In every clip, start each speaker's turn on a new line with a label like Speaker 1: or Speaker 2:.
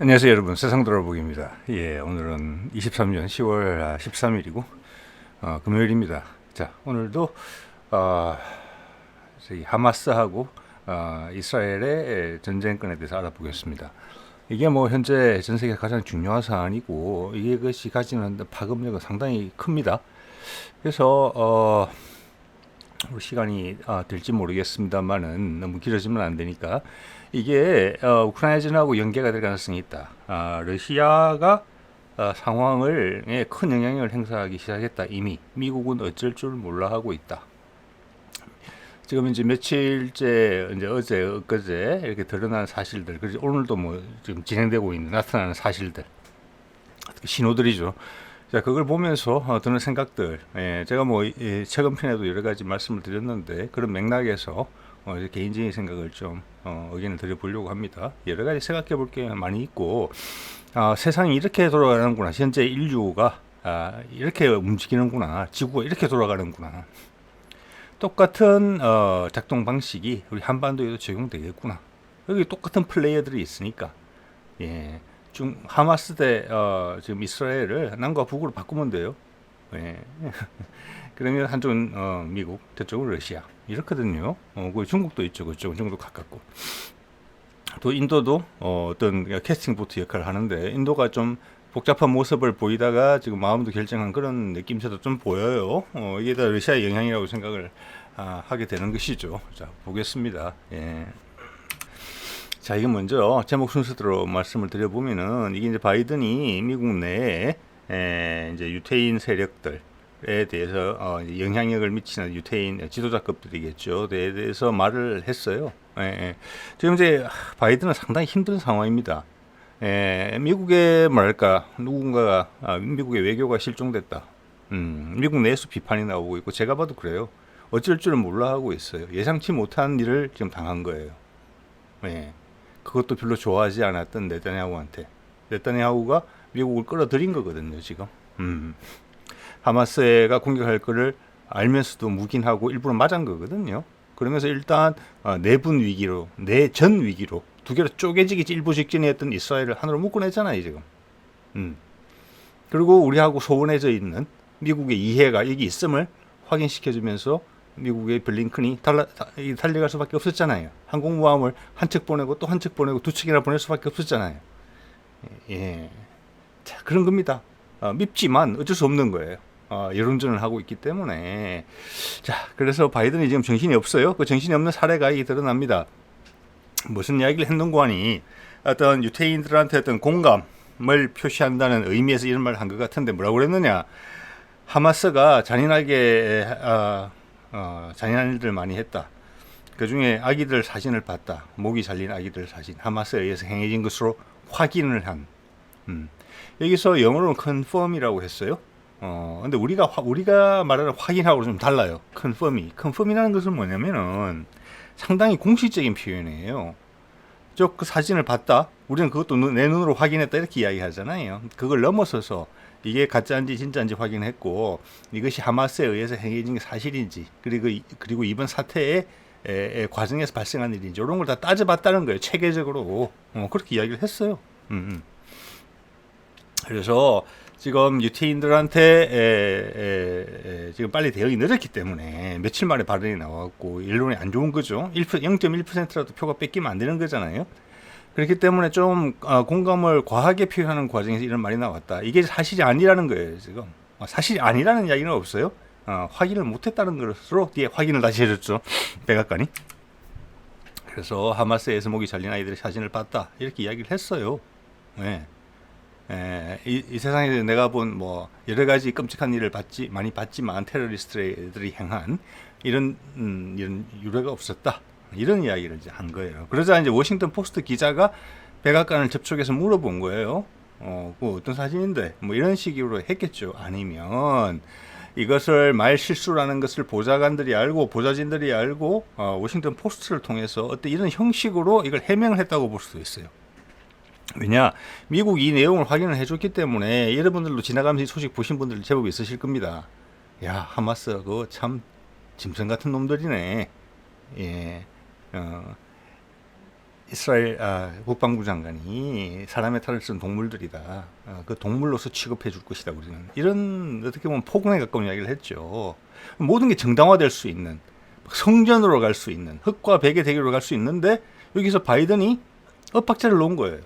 Speaker 1: 안녕하세요 여러분, 세상돌아보기입니다. 오늘은 23년 10월 13일이고 금요일입니다. 자, 오늘도 저희 하마스하고 이스라엘의 전쟁권에 대해서 알아보겠습니다. 이게 뭐 현재 전 세계 가장 중요한 사안이고 이것이 가지는 파급력은 상당히 큽니다. 그래서 시간이 될지 모르겠습니다만은 너무 길어지면 안 되니까 이게 우크라이나전하고 연계가 될 가능성이 있다. 러시아가 상황을 큰 영향을 행사하기 시작했다. 이미 미국은 어쩔 줄 몰라 하고 있다. 지금 이제 며칠째 이제 어제 엊그제 이렇게 드러난 사실들, 그리고 오늘도 뭐 지금 진행되고 있는 나타나는 사실들, 신호들이죠. 자, 그걸 보면서 드는 생각들, 제가 뭐 최근 편에도 여러 가지 말씀을 드렸는데 그런 맥락에서 개인적인 생각을 좀 의견을 드려보려고 합니다. 여러 가지 생각해 볼 게 많이 있고, 세상이 이렇게 돌아가는구나, 현재 인류가 이렇게 움직이는구나, 지구가 이렇게 돌아가는구나, 똑같은 작동 방식이 우리 한반도에도 적용되겠구나. 여기 똑같은 플레이어들이 있으니까, 하마스 대 지금 이스라엘을 남과 북으로 바꾸면 돼요. 그러면 한쪽은 미국, 저쪽은 러시아, 이렇거든요. 그 중국도 있죠. 그쪽은 중국도 가깝고. 또 인도도 어떤 캐스팅 보트 역할을 하는데, 인도가 좀 복잡한 모습을 보이다가 지금 마음도 결정한 그런 느낌새도 좀 보여요. 이게 다 러시아의 영향이라고 생각을 하게 되는 것이죠. 자, 보겠습니다. 자, 이게 먼저 제목 순서대로 말씀을 드려보면은, 이게 이제 바이든이 미국 내에 이제 유태인 세력들에 대해서 영향력을 미치는 유태인 지도자급들이겠죠. 에 대해서 말을 했어요. 지금 이제 바이든은 상당히 힘든 상황입니다. 미국의 뭐랄까, 누군가가 미국의 외교가 실종됐다. 미국 내에서 비판이 나오고 있고, 제가 봐도 그래요. 어쩔 줄은 몰라 하고 있어요. 예상치 못한 일을 지금 당한 거예요. 그것도 별로 좋아하지 않았던 네타냐후한테. 네타냐후가 미국을 끌어들인 거거든요, 지금. 하마스가 공격할 거를 알면서도 묵인하고 일부러 맞은 거거든요. 그러면서 일단 내분 위기로, 내전 위기로 두 개로 쪼개지기 일부 직전이었던 이스라엘을 하나로 묶어냈잖아요, 지금. 그리고 우리하고 소원해져 있는 미국의 이해가 여기 있음을 확인시켜주면서 미국의 블링컨이 달려갈 수밖에 없었잖아요. 항공모함을 한 척 보내고 또 한 척 보내고 두 척이나 보낼 수밖에 없었잖아요. 자, 그런 겁니다. 밉지만 어쩔 수 없는 거예요. 여론전을 하고 있기 때문에. 자, 그래서 바이든이 지금 정신이 없어요. 그 정신이 없는 사례가 이 드러납니다. 무슨 이야기를 했는고 하니, 어떤 유태인들한테 어떤 공감을 표시한다는 의미에서 이런 말을 한 것 같은데, 뭐라고 그랬느냐. 하마스가 잔인하게 잔인한 일들 많이 했다. 그 중에 아기들 사진을 봤다. 목이 잘린 아기들 사진, 하마스에 의해서 행해진 것으로 확인을 한. 여기서 영어로는 confirm이라고 했어요. 근데 우리가 말하는 확인하고 좀 달라요. confirm이라는 것은 뭐냐면은 상당히 공식적인 표현이에요. 그 사진을 봤다. 우리는 그것도 내 눈으로 확인했다 이렇게 이야기하잖아요. 그걸 넘어서서 이게 가짜인지 진짜인지 확인했고, 이것이 하마스에 의해서 행해진 게 사실인지, 그리고 이번 사태의 과정에서 발생한 일인지, 이런 걸 다 따져봤다는 거예요. 체계적으로. 그렇게 이야기를 했어요. 그래서 지금 유태인들한테 지금 빨리 대응이 늦었기 때문에 며칠 만에 발언이 나왔고, 일론이 안 좋은 거죠. 0.1%라도 표가 뺏기면 안 되는 거잖아요. 그렇기 때문에 좀 공감을 과하게 표현하는 과정에서 이런 말이 나왔다. 이게 사실이 아니라는 거예요, 지금. 사실이 아니라는 이야기는 없어요. 확인을 못했다는 것으로 뒤에 확인을 다시 해줬죠, 백악관이. 그래서 하마스에서 목이 잘린 아이들의 사진을 봤다, 이렇게 이야기를 했어요. 이 세상에서 내가 본 뭐 여러 가지 끔찍한 일을 많이 봤지만 테러리스트들이 행한 이런 유례가 없었다, 이런 이야기를 이제 한 거예요. 그러자 이제 워싱턴 포스트 기자가 백악관을 접촉해서 물어본 거예요. 그 어떤 사진인데? 뭐 이런 식으로 했겠죠. 아니면 이것을 말 실수라는 것을 보좌관들이 알고, 보좌진들이 알고, 워싱턴 포스트를 통해서 어떤 이런 형식으로 이걸 해명을 했다고 볼 수도 있어요. 왜냐, 미국이 이 내용을 확인을 해줬기 때문에 여러분들도 지나가면서 이 소식 보신 분들 제법 있으실 겁니다. 야, 하마스 그거 참 짐승 같은 놈들이네. 이스라엘 국방부 장관이 사람의 탈을 쓴 동물들이다. 그 동물로서 취급해 줄 것이다. 우리는 이런 어떻게 보면 폭언에 가까운 이야기를 했죠. 모든 게 정당화될 수 있는 성전으로 갈 수 있는 흑과 백의 대결로 갈 수 있는데 여기서 바이든이 엇박자를 놓은 거예요.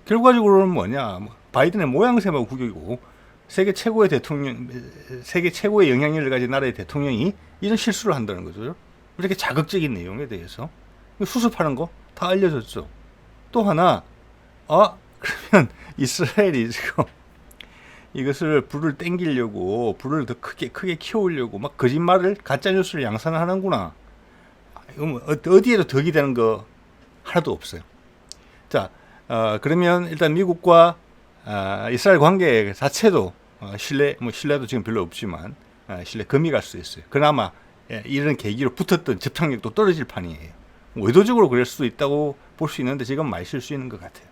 Speaker 1: 결과적으로는 뭐냐? 바이든의 모양새만 구격이고 세계 최고의 대통령, 세계 최고의 영향력을 가진 나라의 대통령이 이런 실수를 한다는 거죠. 이렇게 자극적인 내용에 대해서 수습하는 거 다 알려졌죠. 또 하나, 그러면 이스라엘이 지금 이것을 불을 땡기려고 불을 더 크게 키우려고 막 거짓말을 가짜 뉴스를 양산하는구나. 이거 어디에도 덕이 되는 거 하나도 없어요. 자, 그러면 일단 미국과 이스라엘 관계 자체도 신뢰도 지금 별로 없지만 신뢰 금이 갈 수 있어요. 그나마 이런 계기로 붙었던 접착력도 떨어질 판이에요. 의도적으로 그럴 수도 있다고 볼 수 있는데 지금 많이 쓸 수 있는 것 같아요.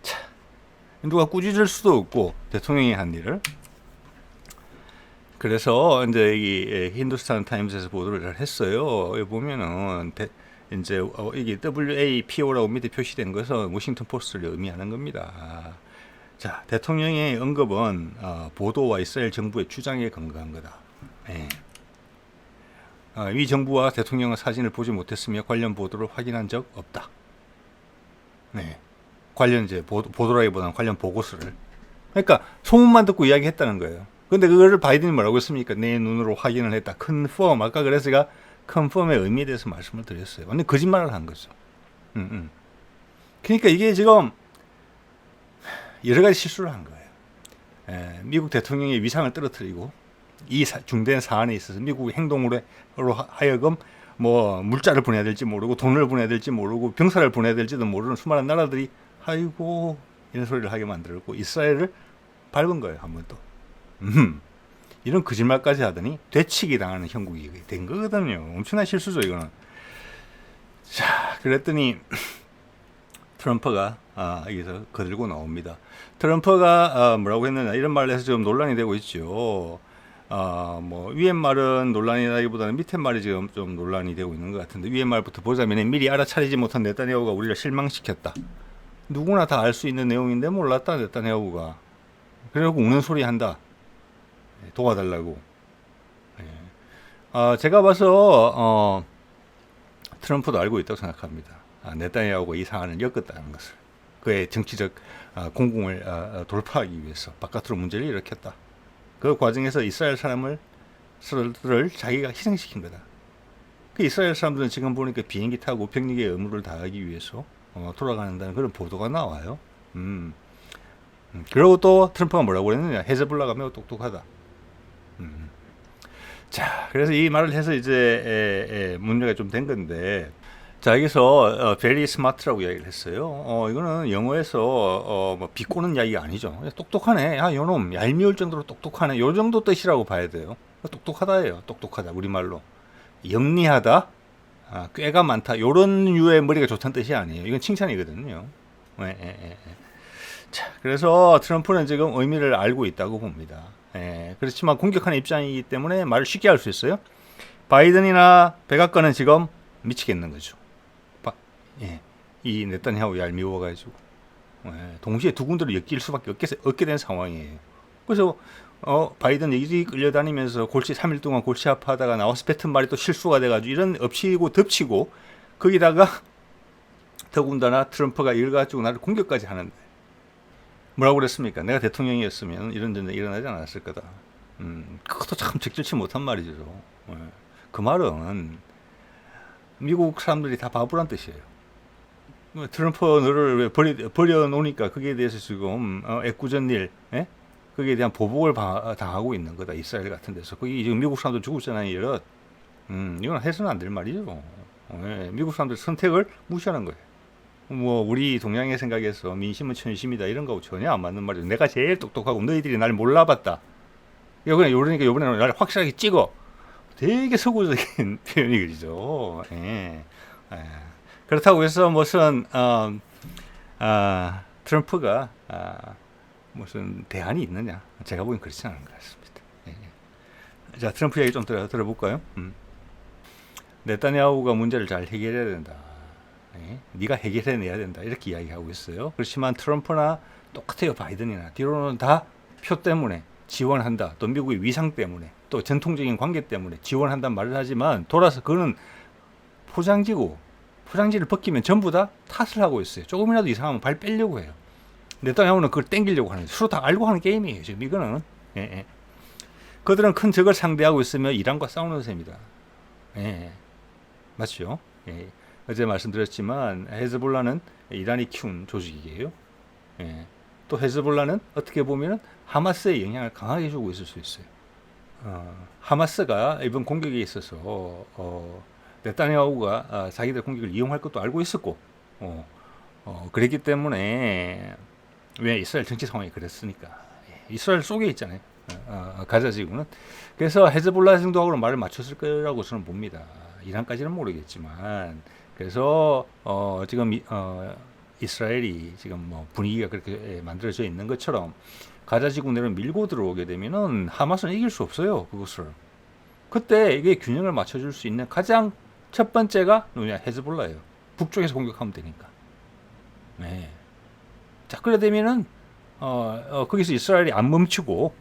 Speaker 1: 자, 누가 꾸짖을 수도 없고 대통령이 한 일을. 그래서 이제 이 힌두스탄 타임즈에서 보도를 했어요. 여기 보면은 이제 이게 WAPO라고 밑에 표시된 것은 워싱턴 포스트를 의미하는 겁니다. 자, 대통령의 언급은 보도와 이스라엘 정부의 주장에 근거한 거다. 네. 이 정부와 대통령은 사진을 보지 못했으며 관련 보도를 확인한 적 없다. 네. 관련 이제 보도라기보다는 관련 보고서를. 그러니까 소문만 듣고 이야기했다는 거예요. 근데 그거를 바이든이 뭐라고 했습니까? 내 눈으로 확인을 했다. 컨펌. 아까 그래서 제가 컨펌의 의미에 대해서 말씀을 드렸어요. 완전 거짓말을 한 거죠. 그러니까 이게 지금 여러 가지 실수를 한 거예요. 미국 대통령의 위상을 떨어뜨리고 이 중대한 사안에 있어서 미국의 행동으로 하여금 뭐 물자를 보내야 될지 모르고 돈을 보내야 될지 모르고 병사를 보내야 될지도 모르는 수많은 나라들이 아이고 이런 소리를 하게 만들었고 이스라엘을 밟은 거예요. 한 번 또. 이런 거짓말까지 하더니 되치기 당하는 형국이 된 거거든요. 엄청난 실수죠 이거는. 자, 그랬더니 트럼프가 여기서 거들고 나옵니다. 트럼프가 뭐라고 했느냐 이런 말을 해서 지금 논란이 되고 있죠. 뭐 위에 말은 논란이라기보다는 밑에 말이 지금 좀 논란이 되고 있는 것 같은데 위에 말부터 보자면 미리 알아차리지 못한 네타냐후가 우리를 실망시켰다. 누구나 다 알 수 있는 내용인데 몰랐다 네타냐후가. 그래갖고 우는 소리 한다. 도와달라고. 제가 봐서 트럼프도 알고 있다고 생각합니다. 네타냐후가 이 사안을 엮었다는 것을. 그의 정치적 공공을 돌파하기 위해서 바깥으로 문제를 일으켰다. 그 과정에서 이스라엘 사람을 자기가 희생시킨 거다. 그 이스라엘 사람들은 지금 보니까 비행기 타고 병력의 의무를 다하기 위해서 돌아가는다는 그런 보도가 나와요. 그리고 또 트럼프가 뭐라고 그랬느냐. 헤즈볼라가 매우 똑똑하다. 자, 그래서 이 말을 해서 이제 문제가 좀 된 건데, 자, 여기서 very smart라고 이야기를 했어요. 이거는 영어에서 뭐 비꼬는 이야기가 아니죠. 똑똑하네. 요놈 얄미울 정도로 똑똑하네. 요 정도 뜻이라고 봐야 돼요. 똑똑하다예요. 똑똑하다. 우리말로. 영리하다. 꾀가 많다. 요런 유의 머리가 좋다는 뜻이 아니에요. 이건 칭찬이거든요. 자, 그래서 트럼프는 지금 의미를 알고 있다고 봅니다. 그렇지만 공격하는 입장이기 때문에 말을 쉽게 할 수 있어요. 바이든이나 백악관은 지금 미치겠는 거죠. 이 네타냐후 얄미워가지고 동시에 두 군데로 엮일 수밖에 없게 된 상황이에요. 그래서 바이든 일이 끌려다니면서 3일 동안 골치 아파하다가 나와서 뱉은 말이 또 실수가 돼가지고 이런 엎치고 덮치고 거기다가 더군다나 트럼프가 이걸 가지고 나를 공격까지 하는데 뭐라고 그랬습니까? 내가 대통령이었으면 이런 전쟁 일어나지 않았을 거다. 그것도 참 적절치 못한 말이죠. 그 말은 미국 사람들이 다 바보란 뜻이에요. 트럼프 너를 버려놓으니까 거기에 대해서 지금 애꿎은 일, 거기에 대한 보복을 당하고 있는 거다. 이스라엘 같은 데서. 거기 지금 미국 사람들 죽었잖아요. 이런. 이건 해서는 안 될 말이죠. 미국 사람들 선택을 무시하는 거예요. 뭐 우리 동양의 생각에서 민심은 천심이다 이런 거하고 전혀 안 맞는 말이죠. 내가 제일 똑똑하고 너희들이 날 몰라봤다. 그러니까 이번에는 날 확실하게 찍어. 되게 서구적인 표현이 그리죠. 그렇다고 해서 무슨 트럼프가 무슨 대안이 있느냐? 제가 보기엔 그렇지 않은 것 같습니다. 자, 트럼프 얘기 좀 들어볼까요? 네타냐후가 문제를 잘 해결해야 된다. 예? 네가 해결해내야 된다 이렇게 이야기하고 있어요. 그렇지만 트럼프나 똑같아요. 바이든이나 뒤로는 다 표 때문에 지원한다. 또 미국의 위상 때문에 또 전통적인 관계 때문에 지원한다는 말을 하지만 돌아서 그거는 포장지고 포장지를 벗기면 전부 다 탓을 하고 있어요. 조금이라도 이상하면 발 빼려고 해요. 네타냐후는 그걸 땡기려고 하는 거예요. 서로 다 알고 하는 게임이에요. 지금 이거는. 예, 예. 그들은 큰 적을 상대하고 있으며 이란과 싸우는 셈이다. 예. 맞죠? 예. 어제 말씀드렸지만 헤즈볼라는 이란이 키운 조직이에요. 예. 또 헤즈볼라는 어떻게 보면 하마스의 영향을 강하게 주고 있을 수 있어요. 하마스가 이번 공격에 있어서 네타냐후가 자기들 공격을 이용할 것도 알고 있었고 그랬기 때문에 왜 이스라엘 정치 상황이 그랬으니까 이스라엘 속에 있잖아요. 가자 지구는. 그래서 헤즈볼라 정도하고는 말을 맞췄을 거라고 저는 봅니다. 이란까지는 모르겠지만 그래서 지금 이스라엘이 지금 뭐 분위기가 그렇게 만들어져 있는 것처럼 가자 지구 내로 밀고 들어오게 되면은 하마스는 이길 수 없어요. 그것을. 그때 이게 균형을 맞춰줄 수 있는 가장 첫 번째가 누구냐? 헤즈볼라예요. 북쪽에서 공격하면 되니까. 네. 자, 그래 되면은 거기서 이스라엘이 안 멈추고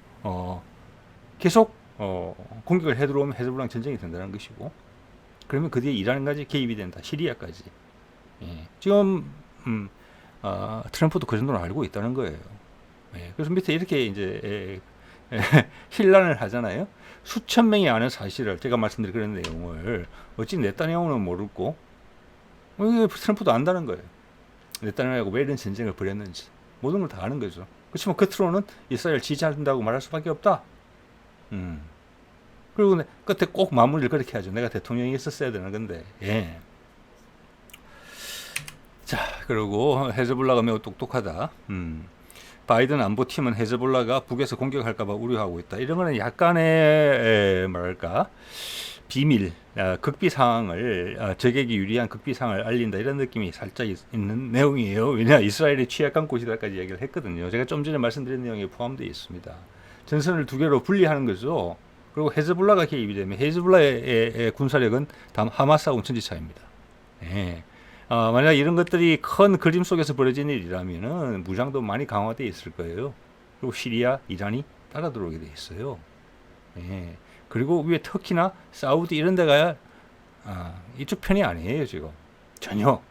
Speaker 1: 계속 공격을 해 들어오면 헤즈볼라랑 전쟁이 된다는 것이고, 그러면 그 뒤에 이란까지 개입이 된다. 시리아까지. 예. 지금 트럼프도 그 정도는 알고 있다는 거예요. 예. 그래서 밑에 이렇게 이제 힐난을 하잖아요. 수천 명이 아는 사실을 제가 말씀드린 그런 내용을 어찌 네타냐후는 모르고 트럼프도 안다는 거예요. 네타냐후가 왜 이런 전쟁을 벌였는지 모든 걸 다 아는 거죠. 그렇지만 겉으로는 이스라엘 지지한다고 말할 수밖에 없다. 그리고 끝에 꼭 마무리를 그렇게 하죠. 내가 대통령이 있었어야 되는 건데. 예. 자, 그리고 헤즈볼라가 매우 똑똑하다. 바이든 안보팀은 헤즈볼라가 북에서 공격할까봐 우려하고 있다. 이런 거는 약간의 뭐랄까 비밀, 극비 상황을 적에게 유리한 극비 상황을 알린다 이런 느낌이 살짝 있는 내용이에요. 왜냐 이스라엘이 취약한 곳이다까지 얘기를 했거든요. 제가 좀 전에 말씀드린 내용에 포함되어 있습니다. 전선을 두 개로 분리하는 거죠. 그리고 헤즈볼라가 개입이 되면 헤즈볼라의 군사력은 다음 하마스하고 천지차입니다. 예. 만약 이런 것들이 큰 그림 속에서 벌어진 일이라면은 무장도 많이 강화되어 있을 거예요. 그리고 시리아, 이란이 따라 들어오게 돼 있어요. 예. 그리고 위에 터키나 사우디 이런 데가 이쪽 편이 아니에요 지금 전혀.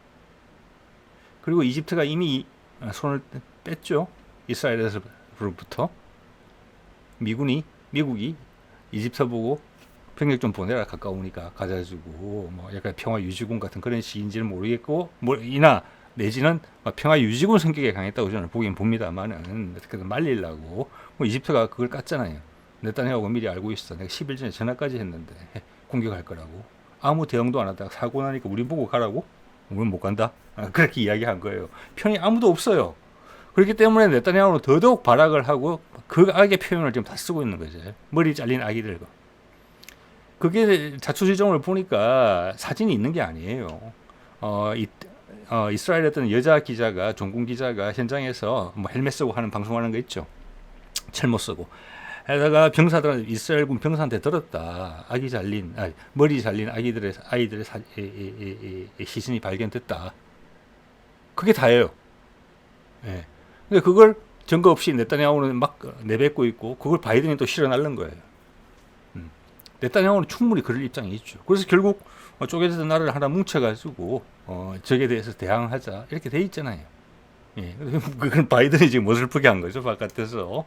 Speaker 1: 그리고 이집트가 이미 손을 뺐죠. 이스라엘에서부터 미국이 이집트 보고 병력 좀 보내라 가까우니까 가자주고 뭐 약간 평화 유지군 같은 그런 시인지는 모르겠고 이나 내지는 평화 유지군 성격에 강했다고 저는 보긴 봅니다만은 어떻게든 말리려고 이집트가 그걸 깠잖아요. 네타냐후가 미리 알고 있어. 내가 10일 전에 전화까지 했는데 공격할 거라고. 아무 대응도 안 하다가 사고 나니까 우리 보고 가라고? 우리는 못 간다. 그렇게 이야기한 거예요. 편이 아무도 없어요. 그렇기 때문에 네타냐후는 더더욱 발악을 하고 그 악의 표현을 지금 다 쓰고 있는 거죠. 머리 잘린 아기들과. 그게 자초지종을 보니까 사진이 있는 게 아니에요. 이스라엘 어떤 여자 기자가 종군 기자가 현장에서 뭐 헬멧 쓰고 하는 방송하는 거 있죠. 철모 쓰고. 에다가 병사들 이스라엘군 병사한테 들었다. 머리 잘린 아이들의 시신이 발견됐다. 그게 다예요. 예. 근데 그걸 증거 없이 네타냐후는 막 내뱉고 있고 그걸 바이든이 또 실어날른 거예요. 네타냐후는 충분히 그럴 입장이 있죠. 그래서 결국 쪼개졌던 나라를 하나 뭉쳐가지고 적에 대해서 대항하자 이렇게 돼 있잖아요. 예. 그건 바이든이 지금 어설프게 한 거죠 바깥에서.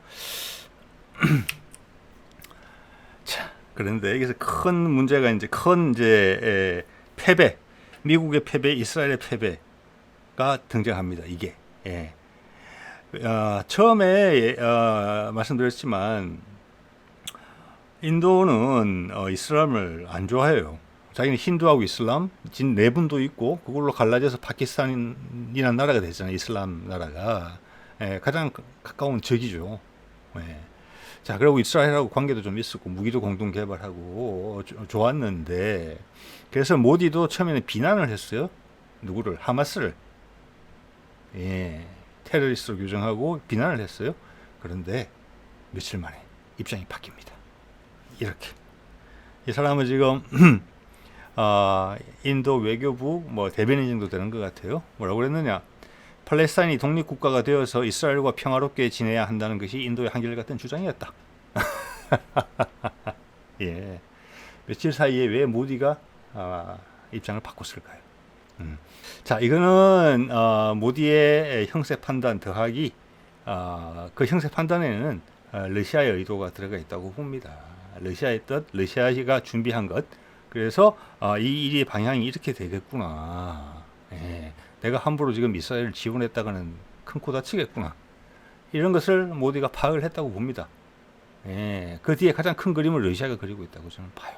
Speaker 1: 자, 그런데 여기서 큰 문제가 이제 패배, 미국의 패배, 이스라엘의 패배가 등장합니다. 이게 처음에 말씀드렸지만 인도는 이슬람을 안 좋아해요. 자기는 힌두하고 이슬람 진 내분도 있고 그걸로 갈라져서 파키스탄이라는 나라가 됐잖아요. 이슬람 나라가 가장 가까운 적이죠. 자, 그리고 이스라엘하고 관계도 좀 있었고 무기도 공동 개발하고 좋았는데 그래서 모디도 처음에는 비난을 했어요. 누구를? 하마스를. 테러리스트로 규정하고 비난을 했어요. 그런데 며칠 만에 입장이 바뀝니다. 이렇게 이 사람은 지금 인도 외교부 뭐 대변인 정도 되는 것 같아요. 뭐라고 그랬느냐? 팔레스타인이 독립국가가 되어서 이스라엘과 평화롭게 지내야 한다는 것이 인도의 한결같은 주장이었다. 예. 며칠 사이에 왜 모디가 입장을 바꿨을까요? 자, 이거는 모디의 형세 판단 더하기 그 형세 판단에는 러시아의 의도가 들어가 있다고 봅니다. 러시아의 뜻, 러시아가 준비한 것. 그래서 이 일의 방향이 이렇게 되겠구나. 예. 내가 함부로 지금 이스라엘을 지원했다가는 큰 코 다치겠구나. 이런 것을 모디가 파악을 했다고 봅니다. 예. 그 뒤에 가장 큰 그림을 러시아가 그리고 있다고 저는 봐요.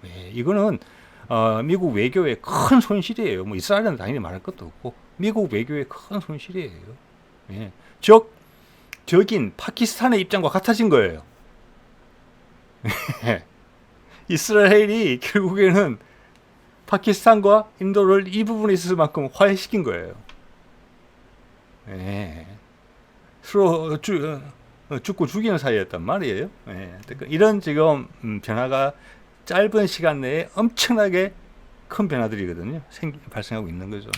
Speaker 1: 예. 이거는 미국 외교의 큰 손실이에요. 뭐 이스라엘은 당연히 말할 것도 없고 미국 외교의 큰 손실이에요. 예. 적인 파키스탄의 입장과 같아진 거예요. 이스라엘이 결국에는 파키스탄과 인도를 이 부분에 있어서만큼 화해시킨 거예요. 예. 서로 죽고 죽이는 사이였단 말이에요. 예. 이런 지금 변화가 짧은 시간 내에 엄청나게 큰 변화들이거든요. 발생하고 있는 거죠.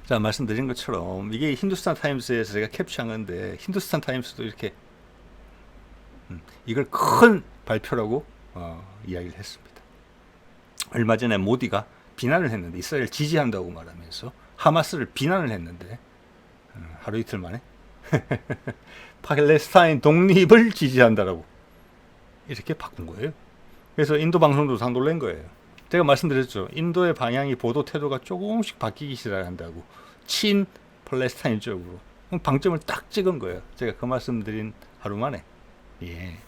Speaker 1: 자, 말씀드린 것처럼 이게 힌두스탄 타임스에서 제가 캡처한 건데 힌두스탄 타임스도 이렇게 이걸 큰 발표라고 이야기를 했습니다. 얼마 전에 모디가 비난을 했는데 이스라엘 지지한다고 말하면서 하마스를 비난을 했는데 하루 이틀 만에 팔레스타인 독립을 지지한다라고 이렇게 바꾼 거예요. 그래서 인도 방송도 다 놀란 거예요. 제가 말씀드렸죠. 인도의 방향이 보도 태도가 조금씩 바뀌기 시작한다고. 친 팔레스타인 쪽으로. 방점을 딱 찍은 거예요. 제가 그 말씀드린 하루 만에. 예.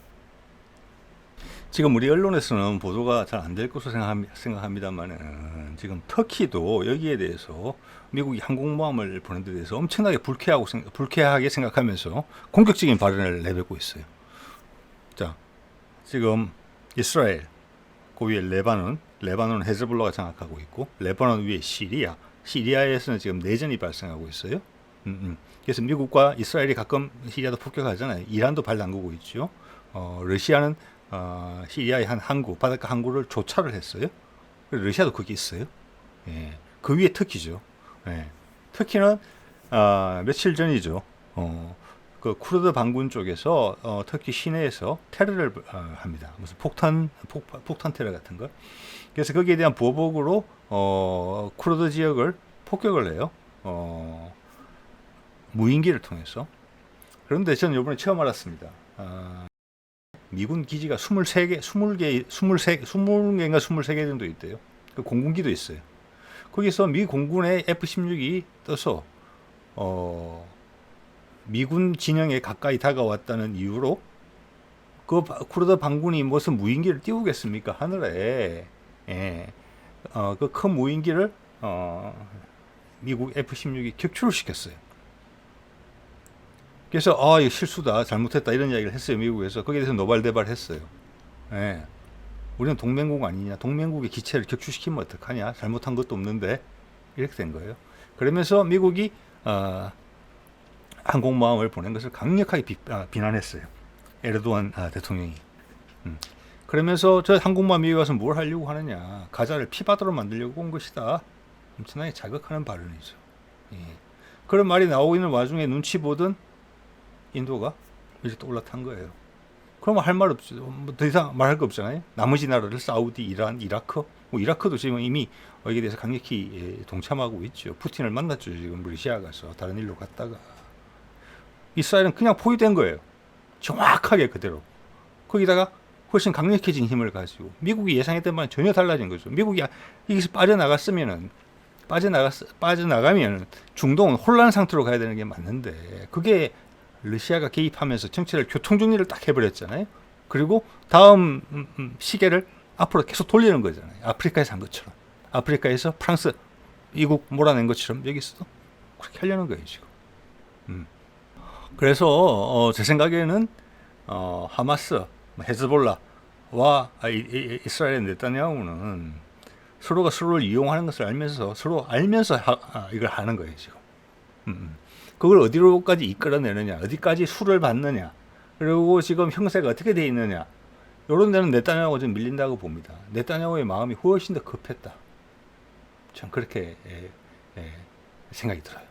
Speaker 1: 지금 우리 언론에서는 보도가 잘 안 될 것으로 생각합니다만 지금 터키도 여기에 대해서 미국이 항공모함을 보낸 데 대해서 엄청나게 불쾌하게 생각하면서 공격적인 발언을 내뱉고 있어요. 자, 지금 이스라엘, 그 위에 레바논은 헤즈볼라가 장악하고 있고 레바논 위에 시리아에서는 지금 내전이 발생하고 있어요. 그래서 미국과 이스라엘이 가끔 시리아도 폭격하잖아요. 이란도 발 담그고 있죠. 러시아는 시리아의 한 항구, 바닷가 항구를 조차를 했어요. 러시아도 거기 있어요. 예. 그 위에 터키죠. 예. 터키는 며칠 전이죠. 그 쿠르드 반군 쪽에서 터키 시내에서 테러를 합니다. 무슨 폭탄 테러 같은 거. 그래서 거기에 대한 보복으로 쿠르드 지역을 폭격을 해요. 무인기를 통해서. 그런데 저는 이번에 처음 알았습니다. 미군 기지가 20개인가 23개 정도 있대요. 그 공군기도 있어요. 거기서 미 공군의 F-16이 떠서 미군 진영에 가까이 다가왔다는 이유로 그 쿠르드 반군이 무슨 무인기를 띄우겠습니까? 하늘에. 예. 그 큰 무인기를 미국 F-16이 격추를 시켰어요. 그래서 이거 실수다, 잘못했다 이런 이야기를 했어요. 미국에서. 거기에 대해서 노발대발했어요. 예. 우리는 동맹국 아니냐, 동맹국의 기체를 격추시키면 어떡하냐, 잘못한 것도 없는데 이렇게 된 거예요. 그러면서 미국이 항공모함을 보낸 것을 강력하게 비난했어요. 에르도안 대통령이. 그러면서 저 항공모함 미국에 와서 뭘 하려고 하느냐, 가자를 피바다로 만들려고 온 것이다. 엄청나게 자극하는 발언이죠. 예. 그런 말이 나오고 있는 와중에 눈치 보던 인도가 이제 또 올라탄 거예요. 그러면 할 말 없죠. 뭐 더 이상 말할 거 없잖아요. 나머지 나라들 사우디, 이란, 이라크, 뭐 이라크도 지금 이미 여기에 대해서 강력히 동참하고 있죠. 푸틴을 만났죠. 지금 러시아 가서 다른 일로 갔다가. 이스라엘은 그냥 포위된 거예요. 정확하게 그대로. 거기다가 훨씬 강력해진 힘을 가지고 미국이 예상했던 바는 전혀 달라진 거죠. 미국이 여기서 빠져나가면 중동은 혼란 상태로 가야 되는 게 맞는데 그게 러시아가 개입하면서 정체를 교통정리를 딱 해버렸잖아요. 그리고 다음 시계를 앞으로 계속 돌리는 거잖아요. 아프리카에서 한 것처럼. 아프리카에서 프랑스, 미국 몰아낸 것처럼 여기서도 그렇게 하려는 거예요, 지금. 그래서 제 생각에는 하마스, 헤즈볼라와 이스라엘 네타냐후는 서로가 서로를 이용하는 것을 알면서 이걸 하는 거예요, 지금. 그걸 어디로까지 이끌어내느냐, 어디까지 수를 받느냐, 그리고 지금 형세가 어떻게 돼 있느냐, 요런 데는 네타냐후가 좀 밀린다고 봅니다. 네타냐후의 마음이 훨씬 더 급했다. 전 그렇게 생각이 들어요.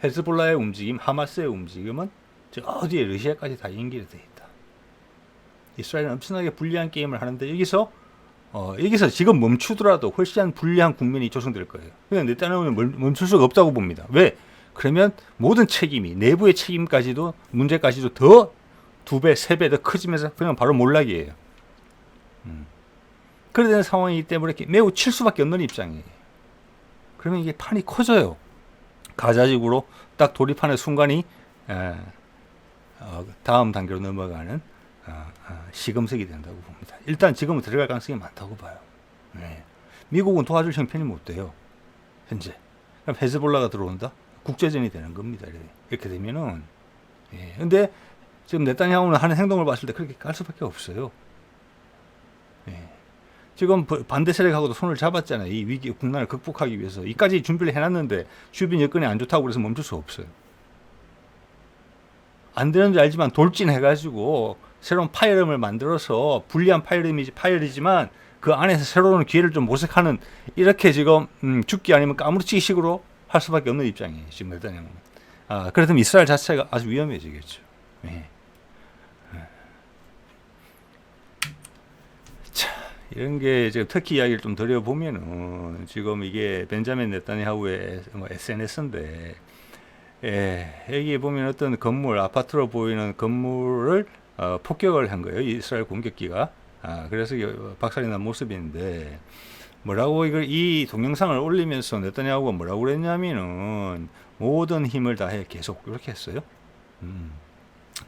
Speaker 1: 헤즈볼라의 움직임, 하마스의 움직임은 저 어디에 러시아까지 다 연결이 되어 있다. 이스라엘은 엄청나게 불리한 게임을 하는데 여기서 지금 멈추더라도 훨씬 불리한 국면이 조성될 거예요. 그냥 네타냐후는 멈출 수가 없다고 봅니다. 왜? 그러면 모든 책임이 내부의 책임까지도 문제까지도 더 2배, 3배 더 커지면서 그냥 바로 몰락이에요. 그래야 되는 상황이기 때문에 매우 칠 수밖에 없는 입장이에요. 그러면 이게 판이 커져요. 가자지구로 딱 돌입하는 순간이 다음 단계로 넘어가는 시금석이 된다고 봅니다. 일단 지금은 들어갈 가능성이 많다고 봐요. 네. 미국은 도와줄 형편이 못 돼요. 현재. 그럼 헤즈볼라가 들어온다? 국제전이 되는 겁니다. 이렇게 되면은. 근데 지금 네타냐후는 하는 행동을 봤을 때 그렇게 갈 수밖에 없어요. 지금 반대 세력하고도 손을 잡았잖아요. 이 위기 국난을 극복하기 위해서. 이까지 준비를 해놨는데 주변 여건이 안 좋다고 그래서 멈출 수 없어요. 안 되는 줄 알지만 돌진해가지고 새로운 파이름을 만들어서 불리한 파이름이지만 그 안에서 새로운 기회를 좀 모색하는 이렇게 지금 죽기 아니면 까무러치기 식으로 할 수밖에 없는 입장이에요. 지금 네타냐후는. 그렇다면 이스라엘 자체가 아주 위험해지겠죠. 이런 게 지금 터키 이야기를 좀 드려보면은 지금 이게 벤자민 네타냐후의 SNS인데 여기 보면 어떤 건물, 아파트로 보이는 건물을 폭격을 한 거예요. 이스라엘 공격기가. 그래서 박살이 난 모습인데 뭐라고 이 동영상을 올리면서 네타냐후가 뭐라고 그랬냐면은 모든 힘을 다해 계속 이렇게 했어요.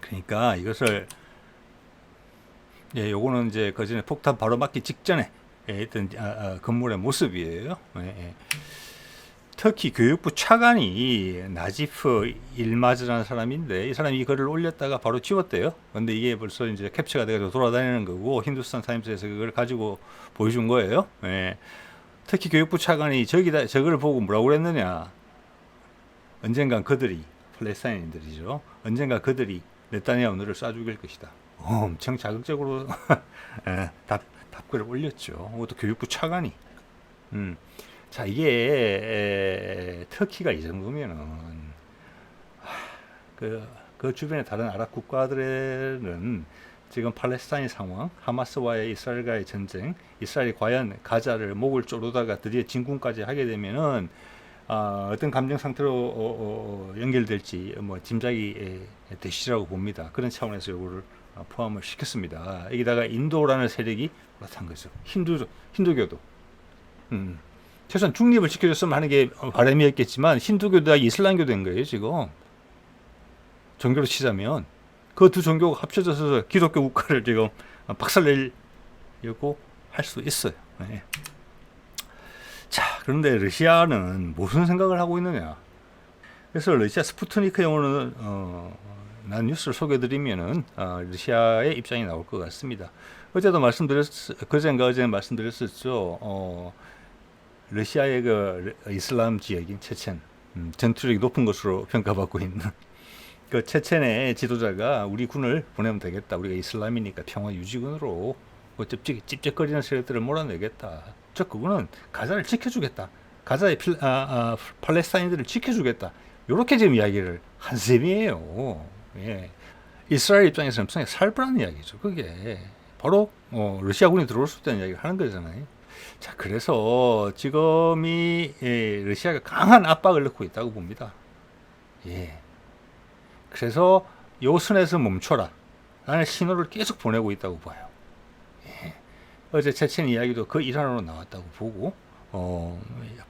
Speaker 1: 그러니까 이것을 요거는 이제 그 전에 폭탄 바로 맞기 직전에 했던 건물의 모습이에요. 터키 교육부 차관이 나지프 일마즈라는 사람인데 이 사람이 이 글을 올렸다가 바로 지웠대요. 근데 이게 벌써 이제 캡처가 돼가지고 돌아다니는 거고 힌두스탄 타임스에서 그걸 가지고 보여준 거예요. 터키 교육부 차관이 저걸 보고 뭐라고 그랬느냐? 언젠간 그들이 팔레스타인인들이죠. 언젠가 그들이 네타냐후를 쏴 죽일 것이다. 엄청 자극적으로 답글을 올렸죠. 그것도 교육부 차관이. 자, 이게 터키가 이 정도면은 그 주변의 다른 아랍 국가들은 지금 팔레스타인 상황, 하마스와의 이스라엘과의 전쟁, 이스라엘이 과연 가자를 목을 조르다가 드디어 진군까지 하게 되면은 어떤 감정 상태로 연결될지 짐작이 되시라고 봅니다. 그런 차원에서 이거를 포함을 시켰습니다. 여기다가 인도라는 세력이 올라탄 거죠. 힌두교도. 최소한 중립을 지켜줬으면 하는 게 바람이었겠지만 힌두교도 이슬람교 된 거예요. 지금 종교로 치자면 그 두 종교가 합쳐져서 기독교 국가를 지금 박살내려고 할 수 있어요. 자, 그런데 러시아는 무슨 생각을 하고 있느냐? 그래서 러시아 스푸트니크 영어로는 난 뉴스를 소개해드리면은 러시아의 입장이 나올 것 같습니다. 어제도 그젠가 말씀드렸었죠. 러시아의 그 이슬람 지역인 체첸, 전투력이 높은 것으로 평가받고 있는 그 체첸의 지도자가 우리 군을 보내면 되겠다. 우리가 이슬람이니까 평화 유지군으로 찝쩍거리는 세력들을 몰아내겠다. 그거는 가자를 지켜주겠다. 가자의 팔레스타인들을 지켜주겠다. 이렇게 지금 이야기를 한 셈이에요. 이스라엘 입장에서는 엄청 살벌한 이야기죠. 그게 바로 러시아군이 들어올 수 있다는 이야기를 하는 거잖아요. 자, 그래서 지금 러시아가 강한 압박을 넣고 있다고 봅니다. 그래서 요 선에서 멈춰라 라는 신호를 계속 보내고 있다고 봐요. 어제 체첸 이야기도 그 일환으로 나왔다고 보고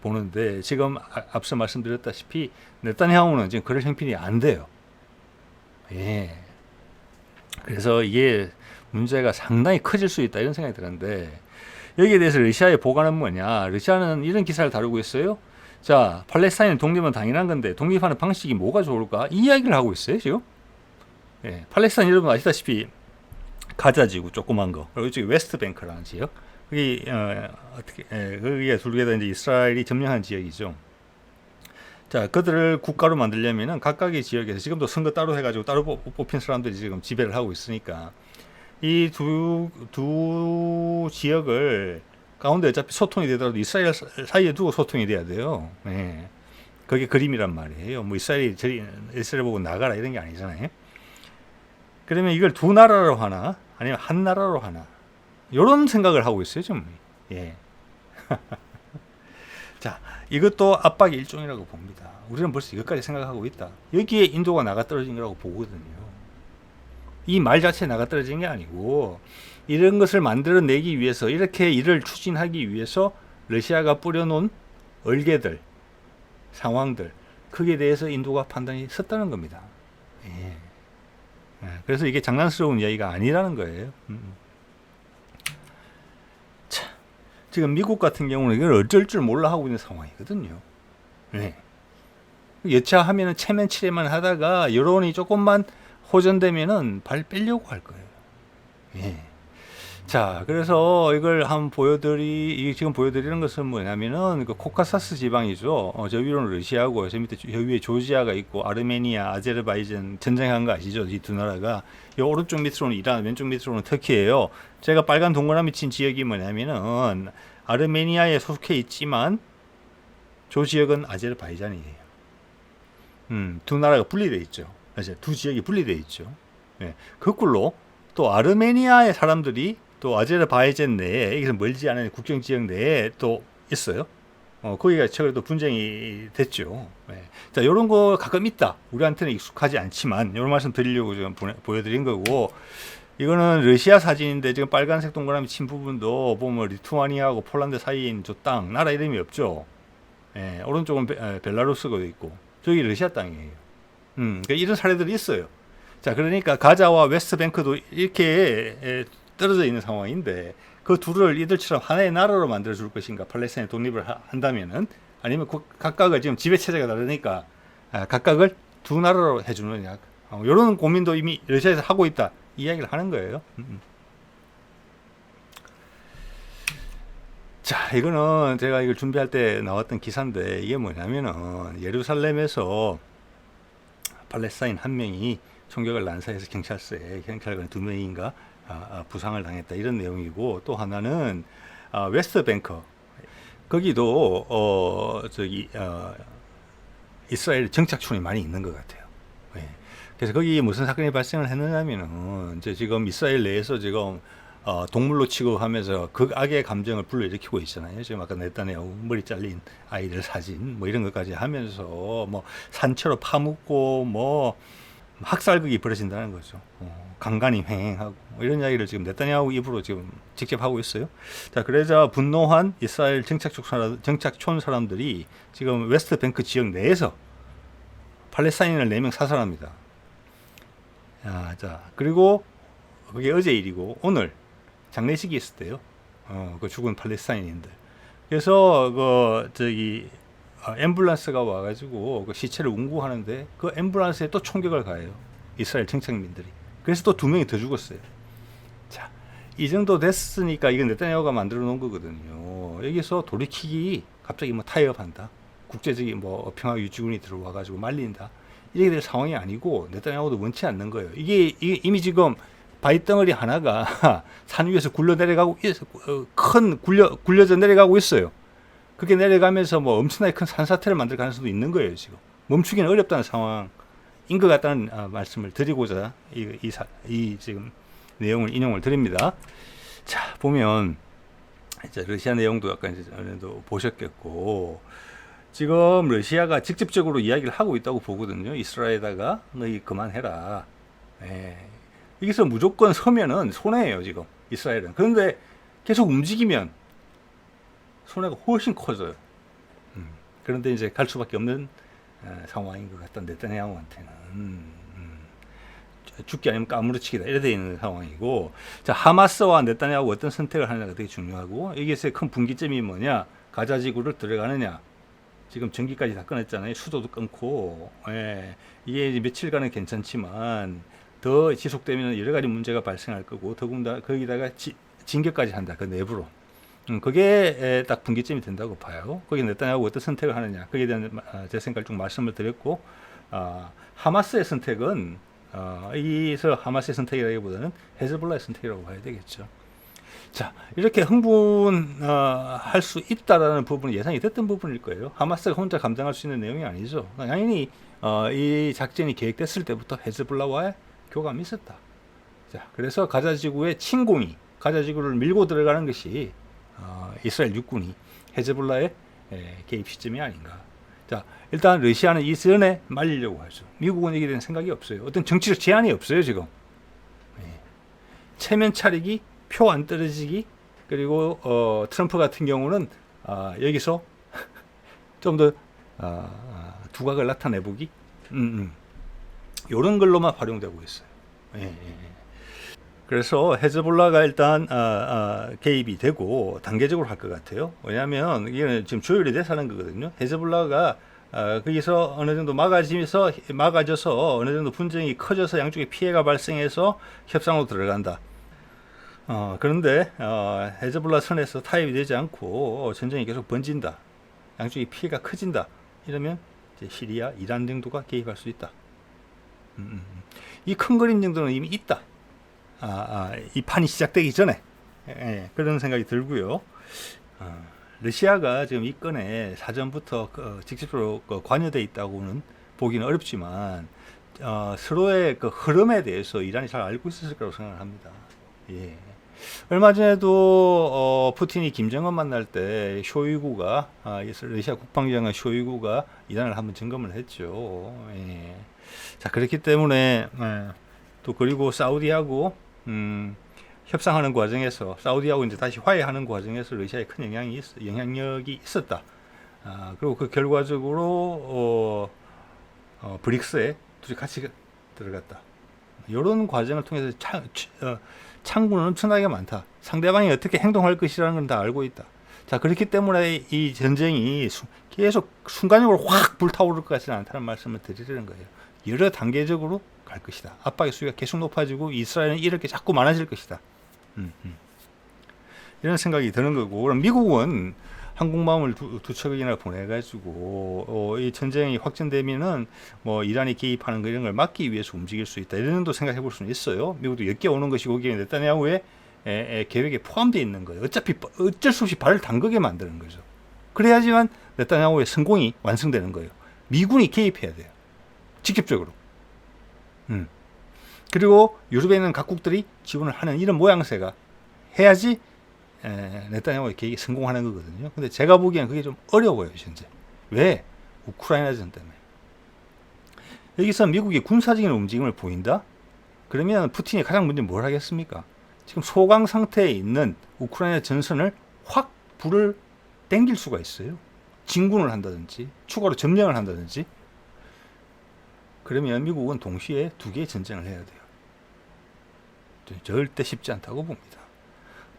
Speaker 1: 보는데 지금 앞서 말씀드렸다시피 네타냐후는 지금 그럴 형편이 안 돼요. 그래서 이게 문제가 상당히 커질 수 있다 이런 생각이 드는데 여기에 대해서 러시아의 보관은 뭐냐? 러시아는 이런 기사를 다루고 있어요. 자, 팔레스타인 독립은 당연한 건데 독립하는 방식이 뭐가 좋을까? 이 이야기를 하고 있어요 지금. 팔레스타인 여러분 아시다시피 가자지구 조그만 거 그리고 이쪽에 웨스트뱅크라는 지역 거기 거기에 둘 다 이제 이스라엘이 점령한 지역이죠. 자, 그들을 국가로 만들려면은 각각의 지역에서 지금도 선거 따로 해가지고 따로 뽑힌 사람들이 지금 지배를 하고 있으니까 이 두 지역을 가운데 어차피 소통이 되더라도 이스라엘 사이에 두고 소통이 돼야 돼요. 예. 그게 그림이란 말이에요. 뭐 이스라엘 보고 나가라 이런 게 아니잖아요. 그러면 이걸 두 나라로 하나 아니면 한 나라로 하나 이런 생각을 하고 있어요 좀. 예. 자, 이것도 압박의 일종이라고 봅니다. 우리는 벌써 이것까지 생각하고 있다. 여기에 인도가 나가 떨어진 거라고 보거든요. 이 말 자체에 나가 떨어진 게 아니고 이런 것을 만들어내기 위해서 이렇게 일을 추진하기 위해서 러시아가 뿌려놓은 얼개들 상황들 거기에 대해서 인도가 판단이 섰다는 겁니다. 예. 그래서 이게 장난스러운 이야기가 아니라는 거예요. 자, 지금 미국 같은 경우는 이걸 어쩔 줄 몰라 하고 있는 상황이거든요. 네. 여차하면은 체면치레만 하다가 여론이 조금만 호전되면은 발 빼려고 할 거예요. 예. 자, 그래서 이걸 지금 보여드리는 것은 뭐냐면은, 그 코카사스 지방이죠. 저 위로는 러시아고, 저 밑에 저 위에 조지아가 있고, 아르메니아, 아제르바이잔 전쟁한 거 아시죠? 이 두 나라가. 이 오른쪽 밑으로는 이란, 왼쪽 밑으로는 터키예요. 제가 빨간 동그라미 친 지역이 뭐냐면은, 아르메니아에 속해 있지만, 저 지역은 아제르바이잔이에요. 두 나라가 분리되어 있죠. 두 지역이 분리되어 있죠. 예. 거꾸로, 또 아르메니아의 사람들이 또 아제르바이잔 내에 여기서 멀지 않은 국경 지역 내에 또 있어요. 거기가 최근에 분쟁이 됐죠. 네. 자, 이런 거 가끔 있다. 우리한테는 익숙하지 않지만 이런 말씀 드리려고 지금 보여드린 거고, 이거는 러시아 사진인데 지금 빨간색 동그라미 친 부분도 보면 리투아니아하고 폴란드 사이에 있는 저 땅 나라 이름이 없죠. 네. 오른쪽은 벨라루스가 있고 저기 러시아 땅이에요. 그러니까 이런 사례들이 있어요. 자, 그러니까 가자와 웨스트뱅크도 이렇게 떨어져 있는 상황인데 그 둘을 이들처럼 하나의 나라로 만들어 줄 것인가, 팔레스타인이 독립을 한다면은, 아니면 각각을 지금 지배 체제가 다르니까 각각을 두 나라로 해주느냐, 이런 고민도 이미 러시아에서 하고 있다 이야기를 하는 거예요. 자, 이거는 제가 이걸 준비할 때 나왔던 기사인데 이게 뭐냐면은 예루살렘에서 팔레스타인 한 명이 총격을 난사해서 경찰관 두 명인가 부상을 당했다 이런 내용이고, 또 하나는 웨스트뱅크 거기도 이스라엘 정착촌이 많이 있는 것 같아요. 예. 그래서 거기 무슨 사건이 발생을 했느냐면은 이제 지금 이스라엘 내에서 지금 동물로 취급하면서 극악의 감정을 불러일으키고 있잖아요. 지금 아까 네타냐후 머리 잘린 아이들 사진 뭐 이런 것까지 하면서 뭐 산채로 파묻고 뭐 학살극이 벌어진다는 거죠. 강간이 횡행하고 뭐 이런 이야기를 지금 네타냐후 입으로 지금 직접 하고 있어요. 자, 그러자 분노한 이스라엘 정착촌 사람들이 지금 웨스트뱅크 지역 내에서 팔레스타인을 4명 사살합니다. 자, 그리고 그게 어제 일이고 오늘 장례식이 있었대요. 그 죽은 팔레스타인인들. 그래서 앰뷸런스가 와가지고 그 시체를 운구하는데 그 앰뷸런스에 또 총격을 가해요. 이스라엘 정착민들이. 그래서 또 2명이 더 죽었어요. 자, 이 정도 됐으니까 이건 네타냐후가 만들어 놓은 거거든요. 여기서 돌이키기 갑자기 뭐 타협한다. 국제적인 뭐 평화 유지군이 들어와가지고 말린다. 이렇게 될 상황이 아니고 네타냐후도 원치 않는 거예요. 이게 이미 지금 바위덩어리 하나가 산 위에서 굴려져 내려가고 있어요. 그렇게 내려가면서 뭐 엄청나게 큰 산사태를 만들 가능성도 있는 거예요. 지금 멈추기는 어렵다는 상황인 것 같다는 말씀을 드리고자 이 지금 내용을 인용을 드립니다. 자, 보면 이제 러시아 내용도 약간 이제 전에도 보셨겠고, 지금 러시아가 직접적으로 이야기를 하고 있다고 보거든요. 이스라엘에다가 너희 그만해라. 여기서 무조건 서면은 손해예요, 지금 이스라엘은. 그런데 계속 움직이면 손해가 훨씬 커져요. 그런데 이제 갈 수밖에 없는 상황인 것 같다. 네타냐후한테는 죽기 아니면 까무러치기다 이래 돼 있는 상황이고, 자, 하마스와 네타냐후 어떤 선택을 하느냐가 되게 중요하고, 여기에서의 큰 분기점이 뭐냐, 가자 지구를 들어가느냐. 지금 전기까지 다 끊었잖아요. 수도도 끊고. 이게 이제 며칠간은 괜찮지만 더 지속되면 여러 가지 문제가 발생할 거고, 더군다나 거기다가 징계까지 한다. 그 내부로. 그게 딱 분기점이 된다고 봐요. 거기 네타냐후 어떤 선택을 하느냐. 거기에 대한 제 생각을 좀 말씀을 드렸고, 하마스의 선택은 이서 하마스의 선택이라기보다는 헤즈볼라의 선택이라고 봐야 되겠죠. 자, 이렇게 흥분할 수 있다라는 부분은 예상이 됐던 부분일 거예요. 하마스가 혼자 감당할 수 있는 내용이 아니죠. 당연히 이 작전이 계획됐을 때부터 헤즈볼라와의 교감이 있었다. 자, 그래서 가자지구의 침공이 가자지구를 밀고 들어가는 것이 이스라엘 육군이 헤즈볼라의 개입 시점이 아닌가. 자, 일단 러시아는 이 전에 말리려고 하죠. 미국은 이게 된 생각이 없어요. 어떤 정치적 제한이 없어요 지금. 체면 차리기, 표 안 떨어지기, 그리고 트럼프 같은 경우는 여기서 좀 더 두각을 나타내보기, 이런 걸로만 활용되고 있어요. 그래서 헤즈볼라가 일단 개입이 되고 단계적으로 할 것 같아요. 왜냐하면 이게 지금 조율이 돼서 하는 거거든요. 헤즈볼라가 거기서 어느 정도 막아져서 어느 정도 분쟁이 커져서 양쪽에 피해가 발생해서 협상으로 들어간다. 그런데 헤즈볼라 선에서 타협이 되지 않고 전쟁이 계속 번진다. 양쪽에 피해가 커진다. 이러면 이제 시리아, 이란 정도가 개입할 수 있다. 이 큰 그림 정도는 이미 있다. 이 판이 시작되기 전에 그런 생각이 들고요. 러시아가 지금 이 건에 사전부터 직접적으로 관여되어 있다고는 보기는 어렵지만 서로의 그 흐름에 대해서 이란이 잘 알고 있었을 거라고 생각을 합니다. 얼마 전에도 푸틴이 김정은 만날 때 쇼이구가 러시아 국방장관 쇼이구가 이란을 한번 점검을 했죠. 자, 그렇기 때문에 또 그리고 사우디하고 협상하는 과정에서 사우디하고 이제 다시 화해하는 과정에서 러시아에 큰 영향력이 있었다. 그리고 그 결과적으로 브릭스에 둘이 같이 들어갔다. 이런 과정을 통해서 창구는 엄청나게 많다. 상대방이 어떻게 행동할 것이라는 건 다 알고 있다. 자, 그렇기 때문에 이 전쟁이 계속 순간적으로 확 불타오를 것 같지는 않다는 말씀을 드리려는 거예요. 여러 단계적으로 갈 것이다. 압박의 수위가 계속 높아지고 이스라엘은 이럴 게 자꾸 많아질 것이다. 이런 생각이 드는 거고, 그럼 미국은 항공모함을 두 척이나 보내가지고 이 전쟁이 확전되면은 뭐 이란이 개입하는 거 이런 걸 막기 위해서 움직일 수 있다. 이런 도 생각해 볼 수는 있어요. 미국도 엮여 오는 것이 거기에 네타냐후의 계획에 포함되어 있는 거예요. 어차피 어쩔 수 없이 발을 담그게 만드는 거죠. 그래야지만 네타냐후의 성공이 완성되는 거예요. 미군이 개입해야 돼요. 직접적으로. 그리고 유럽에 있는 각국들이 지원을 하는 이런 모양새가 해야지 네타냐후의 계획이 성공하는 거거든요. 근데 제가 보기에는 그게 좀 어려워요, 현재. 왜? 우크라이나전 때문에. 여기서 미국이 군사적인 움직임을 보인다? 그러면 푸틴이 가장 먼저 뭘 하겠습니까? 지금 소강 상태에 있는 우크라이나 전선을 확 불을 땡길 수가 있어요. 진군을 한다든지 추가로 점령을 한다든지. 그러면 미국은 동시에 두 개의 전쟁을 해야 돼요. 절대 쉽지 않다고 봅니다.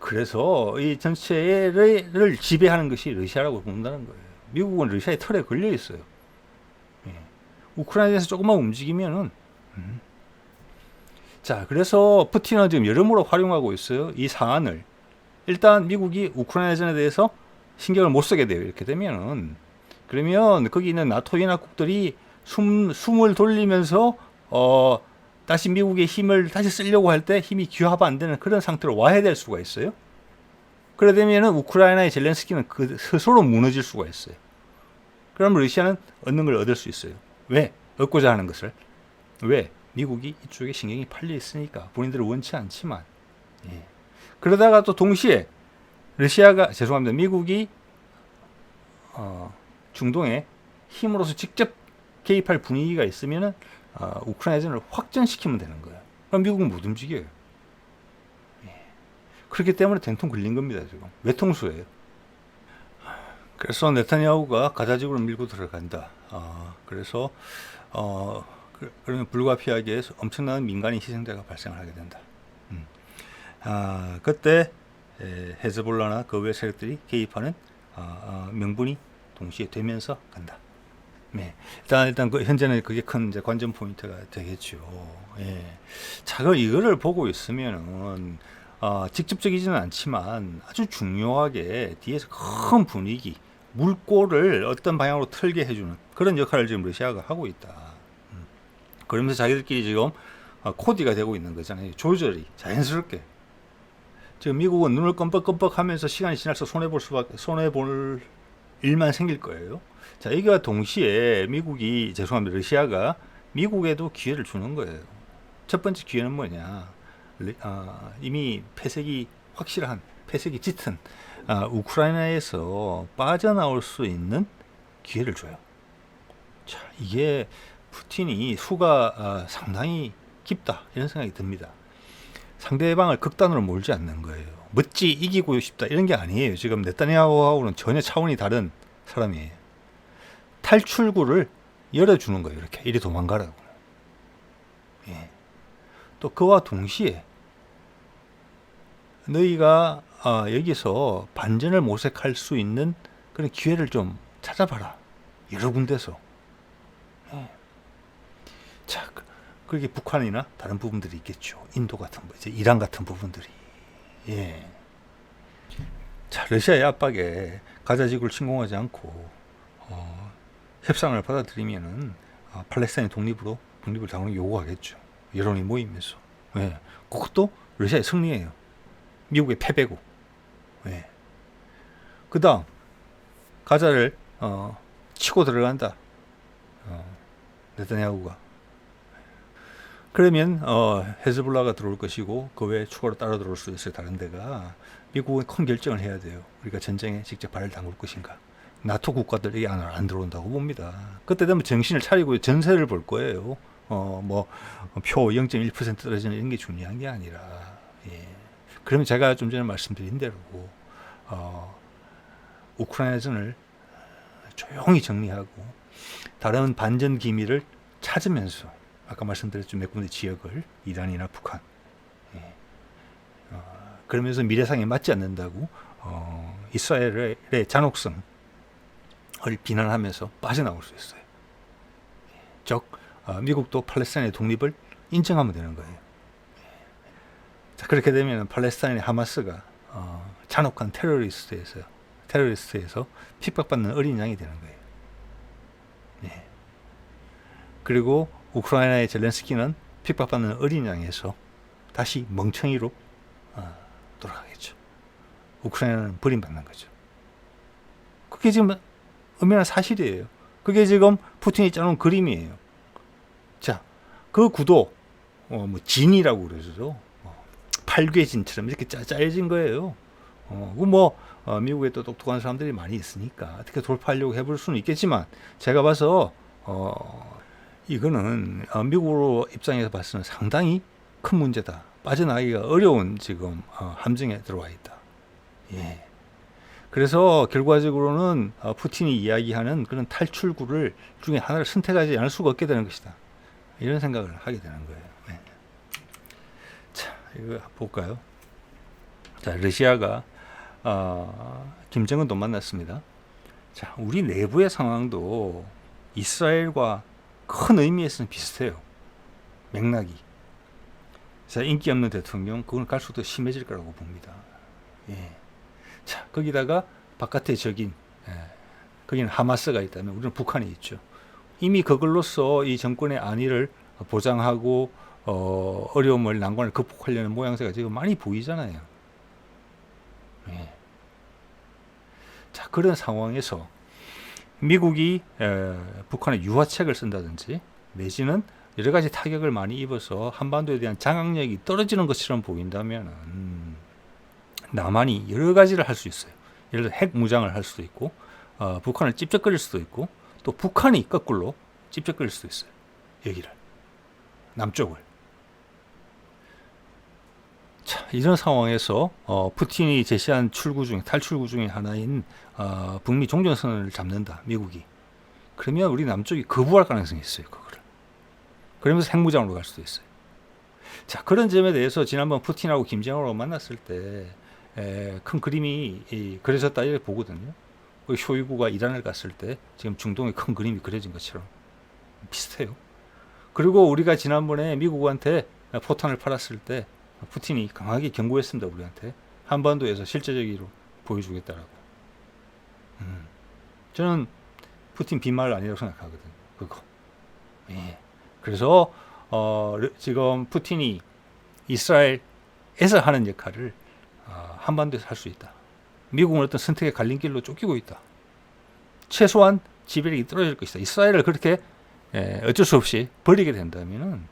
Speaker 1: 그래서 이 전체를 지배하는 것이 러시아라고 본다는 거예요. 미국은 러시아의 털에 걸려 있어요. 우크라이나에서 조금만 움직이면은 자, 그래서 푸틴은 지금 여러모로 활용하고 있어요. 이 사안을. 일단 미국이 우크라이나전에 대해서 신경을 못 쓰게 돼요. 이렇게 되면은. 그러면 거기 있는 나토 연합국들이 숨을 돌리면서 다시 미국의 힘을 다시 쓰려고 할 때 힘이 규합 안 되는 그런 상태로 와해될 수가 있어요. 그래 되면은 우크라이나의 젤렌스키는 스스로 무너질 수가 있어요. 그러면 러시아는 얻는 걸 얻을 수 있어요. 왜? 얻고자 하는 것을. 왜? 미국이 이쪽에 신경이 팔려 있으니까. 본인들은 원치 않지만. 그러다가 또 동시에 미국이 중동에 힘으로서 직접 개입할 분위기가 있으면은 우크라이나전을 확전시키면 되는 거예요. 그럼 미국은 못 움직여요. 그렇기 때문에 된통 걸린 겁니다. 지금 외통수예요. 그래서 네타냐후가 가자지구를 밀고 들어간다. 그래서 그러면 불가피하게 엄청난 민간인 희생자가 발생을 하게 된다. 그때 헤즈볼라나 그 외 세력들이 개입하는 명분이 동시에 되면서 간다. 일단 현재는 그게 큰 이제 관전 포인트가 되겠죠. 자, 이거를 보고 있으면은 직접적이지는 않지만 아주 중요하게 뒤에서 큰 분위기, 물꼬를 어떤 방향으로 틀게 해주는 그런 역할을 지금 러시아가 하고 있다. 그러면서 자기들끼리 지금 코디가 되고 있는 거잖아요. 조절이 자연스럽게. 지금 미국은 눈을 껌뻑껌뻑하면서 시간이 지날수록 손해볼 일만 생길 거예요. 자, 이와 동시에 러시아가 미국에도 기회를 주는 거예요. 첫 번째 기회는 뭐냐? 이미 확실한 폐색이 짙은 우크라이나에서 빠져나올 수 있는 기회를 줘요. 자, 이게 푸틴이 수가 상당히 깊다 이런 생각이 듭니다. 상대방을 극단으로 몰지 않는 거예요. 멋지 이기고 싶다 이런 게 아니에요. 지금 네타냐후하고는 전혀 차원이 다른 사람이에요. 탈출구를 열어주는 거예요. 이렇게 이리 도망가라고. 예. 또 그와 동시에 너희가 여기서 반전을 모색할 수 있는 그런 기회를 좀 찾아봐라. 여러 군데서. 예. 자, 그렇게 북한이나 다른 부분들이 있겠죠. 인도 같은 이제 이란 같은 부분들이. 예. 자, 러시아의 압박에 가자지구를 침공하지 않고 협상을 받아들이면은 팔레스타인 독립을 당연히 요구하겠죠. 여론이 모이면서. 예. 그것도 러시아의 승리예요. 미국의 패배고. 예. 그다음 가자를 치고 들어간다. 네타냐후가. 그러면 헤즈볼라가 들어올 것이고 그 외에 추가로 따라 들어올 수 있어요. 다른 데가. 미국은 큰 결정을 해야 돼요. 우리가 전쟁에 직접 발을 담글 것인가. 나토 국가들이 안 들어온다고 봅니다. 그때 되면 정신을 차리고 전세를 볼 거예요. 표 0.1% 떨어지는 이런 게 중요한 게 아니라. 예. 그러면 제가 좀 전에 말씀드린 대로 우크라이나전을 조용히 정리하고 다른 반전 기미를 찾으면서 아까 말씀드렸죠. 몇 군데 지역을 이란이나 북한. 예. 그러면서 미래상에 맞지 않는다고 이스라엘의 잔혹성을 비난하면서 빠져나올 수 있어요. 즉 미국도 팔레스타인의 독립을 인정하면 되는 거예요. 자, 그렇게 되면 팔레스타인의 하마스가 잔혹한 테러리스트에서 핍박받는 어린 양이 되는 거예요. 예. 그리고 우크라이나의 젤렌스키는 핍박받는 어린 양에서 다시 멍청이로 돌아가겠죠. 우크라이나는 버림받는 거죠. 그게 지금 엄연한 사실이에요. 그게 지금 푸틴이 짜놓은 그림이에요. 자, 그 구도 진이라고 그러죠. 팔괘진처럼 이렇게 짜여진 거예요. 미국에 또 똑똑한 사람들이 많이 있으니까 어떻게 돌파하려고 해볼 수는 있겠지만 제가 봐서 이거는 미국 입장에서 봤을 때 상당히 큰 문제다. 빠져나가기가 어려운 지금 함정에 들어와 있다. 예. 그래서 결과적으로는 푸틴이 이야기하는 그런 탈출구를 중에 하나를 선택하지 않을 수가 없게 되는 것이다. 이런 생각을 하게 되는 거예요. 예. 자, 이거 볼까요? 자, 러시아가 김정은도 만났습니다. 자, 우리 내부의 상황도 이스라엘과 큰 의미에서는 비슷해요. 맥락이. 자, 인기 없는 대통령, 그건 갈수록 더 심해질 거라고 봅니다. 예. 자, 거기다가 바깥의 적인, 거기는 하마스가 있다면 우리는 북한이 있죠. 이미 그걸로써 이 정권의 안위를 보장하고 어려움을 난관을 극복하려는 모양새가 지금 많이 보이잖아요. 예. 자, 그런 상황에서 미국이 북한에 유화책을 쓴다든지 내지는 여러 가지 타격을 많이 입어서 한반도에 대한 장악력이 떨어지는 것처럼 보인다면 남한이 여러 가지를 할 수 있어요. 예를 들어 핵 무장을 할 수도 있고 북한을 찝쩍거릴 수도 있고 또 북한이 거꾸로 찝쩍거릴 수도 있어요. 여기를 남쪽을. 자, 이런 상황에서 푸틴이 제시한 탈출구 중에 하나인 북미 종전선언을 잡는다. 미국이. 그러면 우리 남쪽이 거부할 가능성이 있어요. 그거를. 그러면서 핵무장으로 갈 수도 있어요. 자, 그런 점에 대해서 지난번 푸틴하고 김정은하고 만났을 때 큰 그림이 그려졌다 이렇게 보거든요. 쇼이구가 이란을 갔을 때 지금 중동에 큰 그림이 그려진 것처럼 비슷해요. 그리고 우리가 지난번에 미국한테 포탄을 팔았을 때 푸틴이 강하게 경고했습니다. 우리한테 한반도에서 실제적으로 보여주겠다라고. 저는 푸틴 빈말 아니라고 생각하거든요. 그거. 예. 그래서 지금 푸틴이 이스라엘에서 하는 역할을 한반도에서 할 수 있다. 미국은 어떤 선택의 갈림길로 쫓기고 있다. 최소한 지배력이 떨어질 것이다. 이스라엘을 그렇게 어쩔 수 없이 버리게 된다면은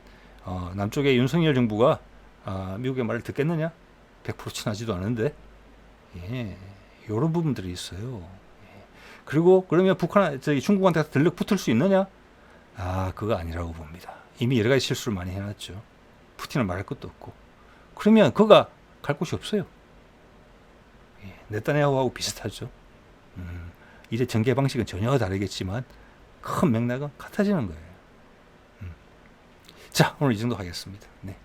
Speaker 1: 남쪽의 윤석열 정부가 미국의 말을 듣겠느냐? 100% 친하지도 않은데 이런 부분들이 있어요. 그리고 그러면 중국한테 들럭 붙을 수 있느냐? 그거 아니라고 봅니다. 이미 여러 가지 실수를 많이 해놨죠. 푸틴을 말할 것도 없고. 그러면 그가 갈 곳이 없어요. 네타냐후하고 비슷하죠. 일의 전개 방식은 전혀 다르겠지만 큰 맥락은 같아지는 거예요. 자, 오늘 이 정도 하겠습니다. 네.